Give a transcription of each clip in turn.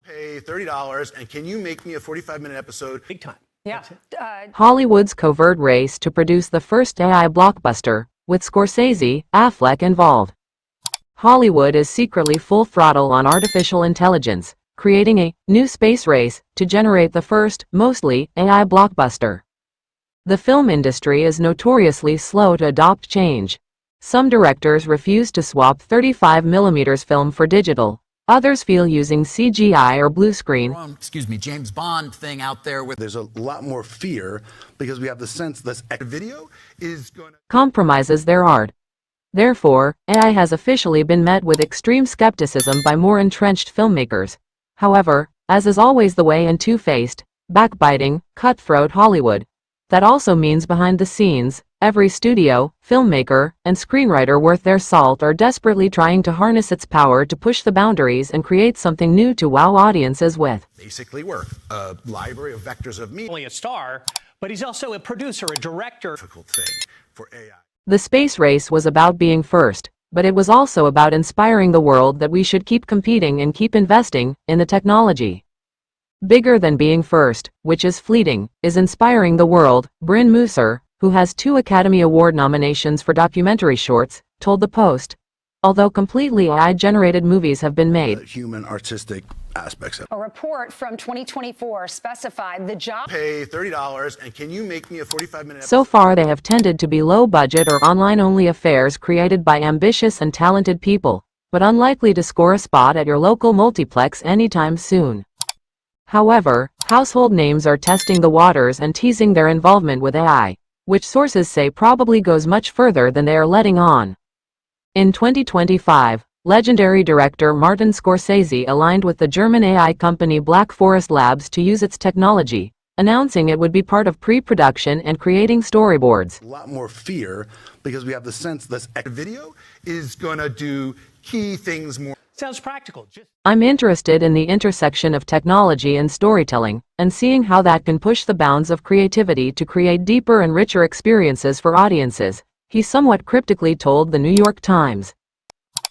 Pay $30 and can you make me a 45-minute episode? Big time. Yeah. Hollywood's Covert race to produce the first AI blockbuster, with Scorsese, Affleck involved. Hollywood is secretly full throttle on artificial intelligence, creating a new space race to generate the first, mostly, AI blockbuster. The film industry is notoriously slow to adopt change. Some directors refuse to swap 35mm film for digital. Others feel using CGI or blue screen, James Bond thing out there with There's a lot more fear because we have the sense this video is going to compromises their art. Therefore, AI has officially been met with extreme skepticism by more entrenched filmmakers. However, as is always the way in two-faced, backbiting, cutthroat Hollywood, that also means behind the scenes, every studio, filmmaker, and screenwriter worth their salt are desperately trying to harness its power to push the boundaries and create something new to wow audiences with. basically work. A library of vectors of meaning. Only a star, but he's also a producer, a director. Difficult thing for AI. The space race was about being first, but it was also about inspiring the world that we should keep competing and keep investing in the technology. Bigger than being first, which is fleeting, is inspiring the world, Bryn Musser, who has 2 Academy Award nominations for documentary shorts, told The Post. Although completely AI-generated movies have been made, Human artistic aspects of it. A report from 2024 specified the job. Pay $30 and can you make me a 45-minute so far they have tended to be low-budget or online-only affairs created by ambitious and talented people, but unlikely to score a spot at your local multiplex anytime soon. However, household names are testing the waters and teasing their involvement with AI, which sources say probably goes much further than they are letting on. In 2025, legendary director Martin Scorsese aligned with the German AI company Black Forest Labs to use its technology, announcing it would be part of pre-production and creating storyboards. A lot more fear because we have the sense this video is going to do key things more. Sounds practical. I'm interested in the intersection of technology and storytelling, and seeing how that can push the bounds of creativity to create deeper and richer experiences for audiences, he somewhat cryptically told the New York Times.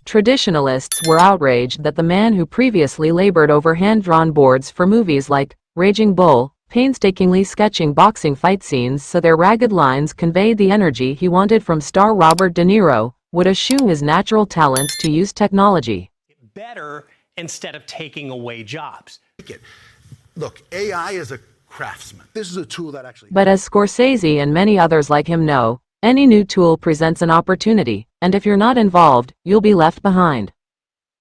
Traditionalists were outraged that the man who previously labored over hand-drawn boards for movies like Raging Bull, painstakingly sketching boxing fight scenes so their ragged lines conveyed the energy he wanted from star Robert De Niro, would eschew his natural talents to use technology. Better instead of taking away jobs. Look, AI is a craftsman. This is a tool that actually. But as Scorsese and many others like him know, any new tool presents an opportunity, and if you're not involved, you'll be left behind.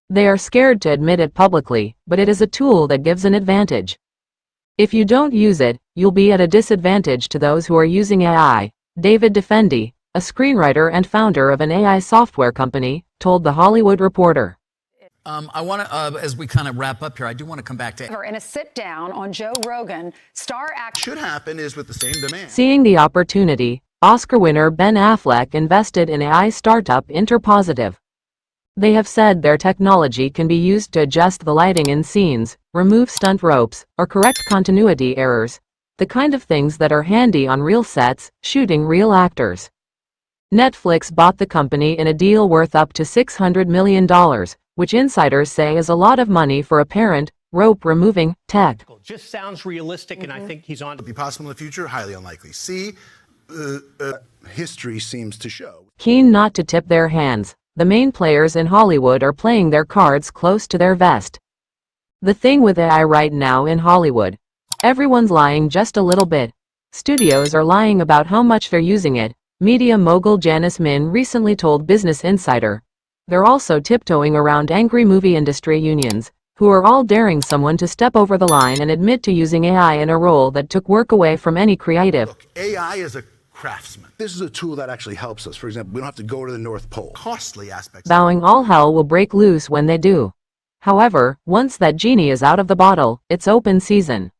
They are scared to admit it publicly, but it is a tool that gives an advantage. If you don't use it, you'll be at a disadvantage to those who are using AI, David Defendi, a screenwriter and founder of an AI software company, told The Hollywood Reporter. I want to, as we kind of wrap up here, I do want to come back to. In a sit-down on Joe Rogan, star actor Should happen is with the same demand. Seeing the opportunity, Oscar winner Ben Affleck invested in AI startup Interpositive. They have said their technology can be used to adjust the lighting in scenes, remove stunt ropes, or correct continuity errors, the kind of things that are handy on real sets, shooting real actors. Netflix bought the company in a deal worth up to $600 million, which insiders say is a lot of money for apparent, rope-removing, tech. Just sounds realistic, and I think he's on to Be possible in the future? Highly unlikely. C, history seems to show. Keen not to tip their hands, the main players in Hollywood are playing their cards close to their vest. The thing with AI right now in Hollywood, everyone's lying just a little bit. Studios are lying about how much they're using it. Media mogul Janice Min recently told Business Insider. They're also tiptoeing around angry movie industry unions, who are all daring someone to step over the line and admit to using AI in a role that took work away from any creative. Look, AI is a craftsman. This is a tool that actually helps us. For example, we don't have to go to the North Pole. Costly aspects. Vowing all hell will break loose when they do. However, once that genie is out of the bottle, it's open season.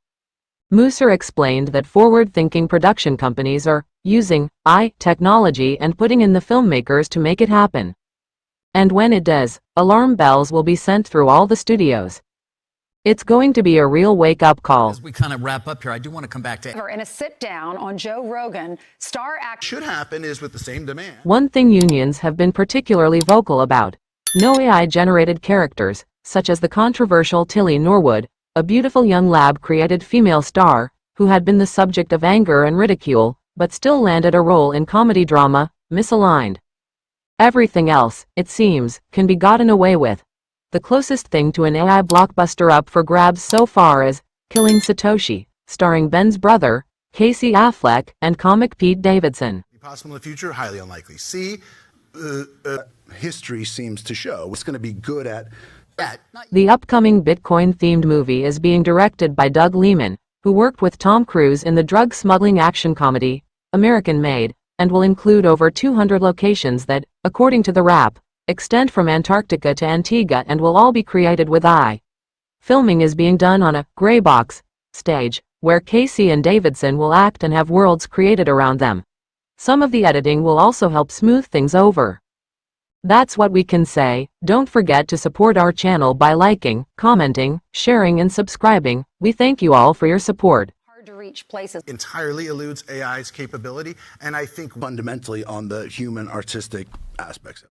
Musser explained that forward-thinking production companies are using AI technology and putting in the filmmakers to make it happen. And when it does, alarm bells will be sent through all the studios. It's going to be a real wake-up call. As we kind of wrap up here, I do want to come back to. in a sit-down on Joe Rogan, star actor Should happen is with the same demand. One thing unions have been particularly vocal about: no AI-generated characters, such as the controversial Tilly Norwood, a beautiful young lab-created female star, who had been the subject of anger and ridicule, but still landed a role in comedy drama, Misaligned. Everything else, it seems, can be gotten away with. The closest thing to an AI blockbuster up for grabs so far is Killing Satoshi, starring Ben's brother, Casey Affleck, and comic Pete Davidson. Possible in the future? Highly unlikely. C, history seems to show it's going to be good at that. The upcoming Bitcoin-themed movie is being directed by Doug Liman, who worked with Tom Cruise in the drug smuggling action comedy, American Made, and will include over 200 locations that, according to the Wrap, extend from Antarctica to Antigua and will all be created with AI. Filming is being done on a gray box stage, where Casey and Davidson will act and have worlds created around them. Some of the editing will also help smooth things over. That's what we can say. Don't forget to support our channel by liking, commenting, sharing, and subscribing. We thank you all for your support. Hard to reach places. Entirely eludes AI's capability, and I think fundamentally on the human artistic aspects.